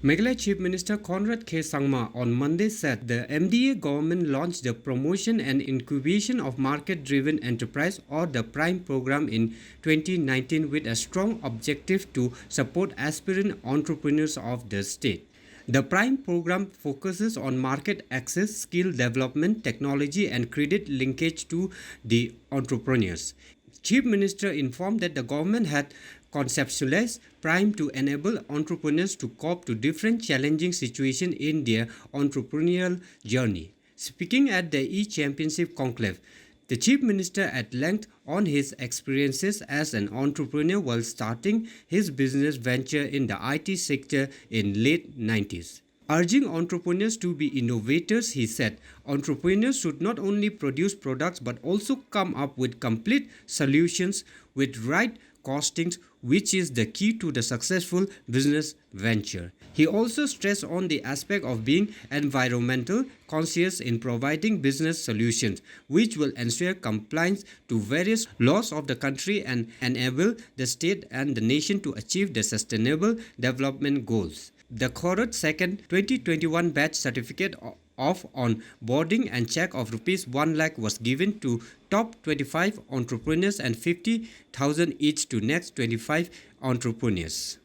Meghalaya Chief Minister Conrad K. Sangma on Monday said the MDA government launched the Promotion and Incubation of Market-Driven Enterprise or the PRIME program in 2019 with a strong objective to support aspirant entrepreneurs of the state. The PRIME program focuses on market access, skill development, technology, and credit linkage to the entrepreneurs. Chief Minister informed that the government had conceptualized PRIME to enable entrepreneurs to cope to different challenging situations in their entrepreneurial journey. Speaking at the E-Championship Conclave, the Chief Minister at length on his experiences as an entrepreneur while starting his business venture in the IT sector in late 90s. Urging entrepreneurs to be innovators, he said, entrepreneurs should not only produce products but also come up with complete solutions with right costings, which is the key to the successful business venture. He also stressed on the aspect of being environmental conscious in providing business solutions, which will ensure compliance to various laws of the country and enable the state and the nation to achieve the sustainable development goals. The Kharat second 2021 batch certificate of on boarding and check of rupees 1 lakh was given to top 25 entrepreneurs and 50,000 each to next 25 entrepreneurs.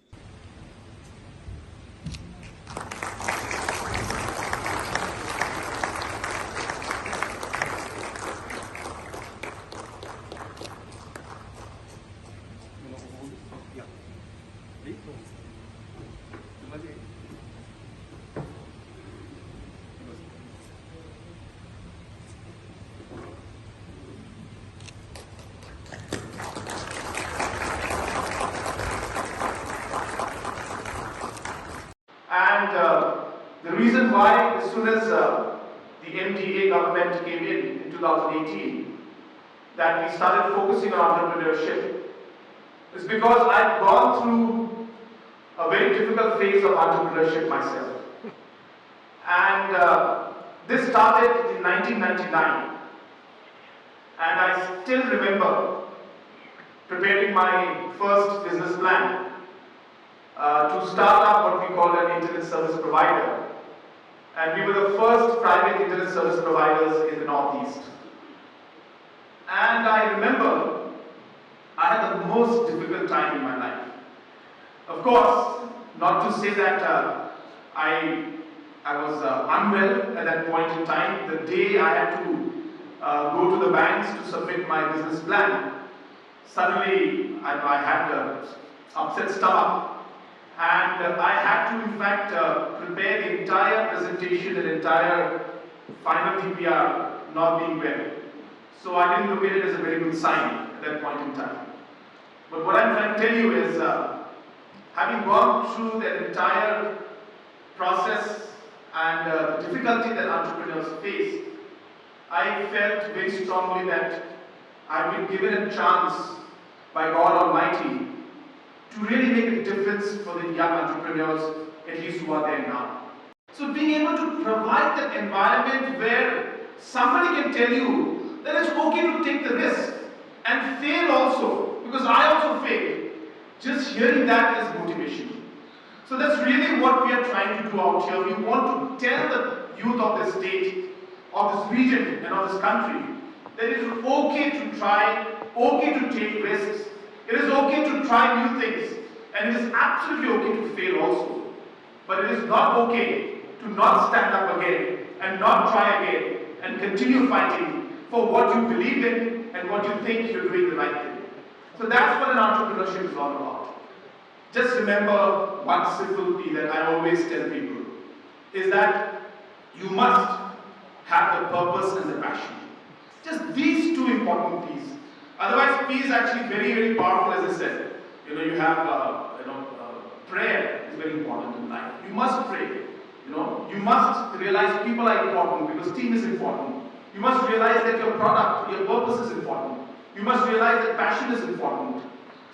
And the reason why, as soon as the MDA government came in 2018, that we started focusing on entrepreneurship is because I've gone through a very difficult phase of entrepreneurship myself. And this started in 1999. And I still remember preparing my first business plan to start up what we call an internet service provider. And we were the first private internet service providers in the Northeast. And I remember I had the most difficult time in my life. Of course, not to say that I was unwell at that point in time. The day I had to go to the banks to submit my business plan, suddenly I had an upset stomach. And I had to, in fact, prepare the entire presentation and entire final DPR not being well. So I didn't look at it as a very good sign at that point in time. But what I'm trying to tell you is, having gone through that entire process and the difficulty that entrepreneurs face, I felt very strongly that I've been given a chance by God Almighty to really make a difference for the young entrepreneurs, at least who are there now. So being able to provide that environment where somebody can tell you that it's okay to take the risk and fail also, because I also failed. Just hearing that is motivation. So that's really what we are trying to do out here. We want to tell the youth of this state, of this region and of this country that it is okay to try, okay to take risks. It is okay to try new things, and it is absolutely okay to fail also. But it is not okay to not stand up again and not try again and continue fighting for what you believe in and what you think you're doing the right thing. So that's what an entrepreneurship is all about. Just remember one simple P that I always tell people is that you must have the purpose and the passion. Just these two important P's. Otherwise, P is actually very, very powerful, as I said. You have, prayer is very important in life. You must pray. You must realize people are important because team is important. You must realize that your product, your purpose is important. You must realize that passion is important.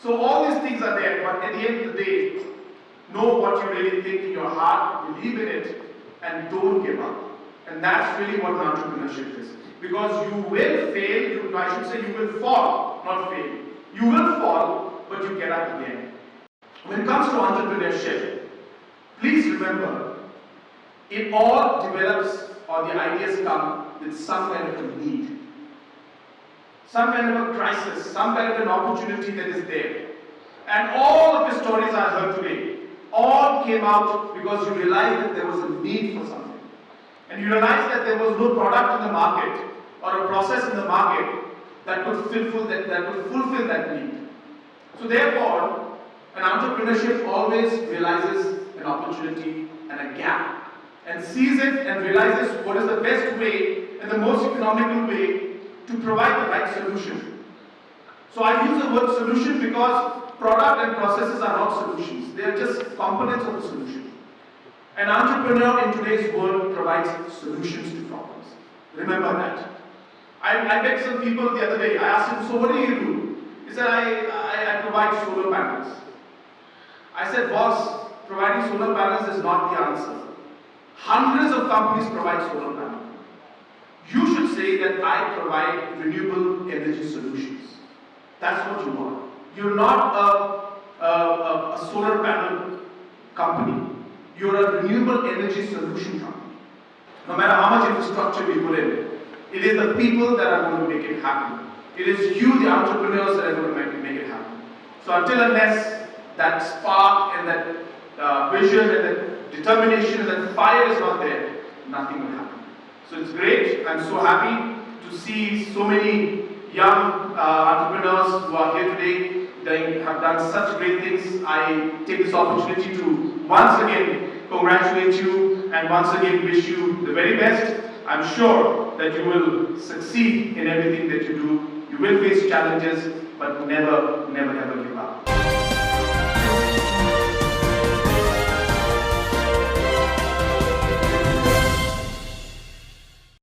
So all these things are there, but at the end of the day, know what you really think in your heart, believe in it, and don't give up. And that's really what entrepreneurship is. Because you will fail, I should say you will fall, not fail. You will fall, but you get up again. When it comes to entrepreneurship, Please remember, it all develops or the ideas come with some kind of a need, some kind of a crisis, some kind of an opportunity that is there. And all of the stories I heard today all came out because you realized that there was a need for something. And you realized that there was no product in the market or a process in the market that could fulfill that need. So therefore, an entrepreneurship always realizes an opportunity and a gap and sees it and realizes what is the best way and the most economical way to provide the right solution. So I use the word solution because product and processes are not solutions. They are just components of the solution. An entrepreneur in today's world provides solutions to problems. Remember that. I met some people the other day. I asked him, so what do you do? He said, I provide solar panels. I said, boss, providing solar panels is not the answer. Hundreds of companies provide solar panels. You should say that I provide renewable energy solutions. That's what you are. You're not a solar panel company. You're a renewable energy solution company. No matter how much infrastructure we put in, it is the people that are going to make it happen. It is you, the entrepreneurs, that are going to make it happen. So until unless that spark and that vision and that determination and that fire is not there, nothing will happen. So it's great. I'm so happy to see so many young entrepreneurs who are here today. They have done such great things. I take this opportunity to once again congratulate you and once again wish you the very best. I'm sure that you will succeed in everything that you do. You will face challenges, but never, never, never give up.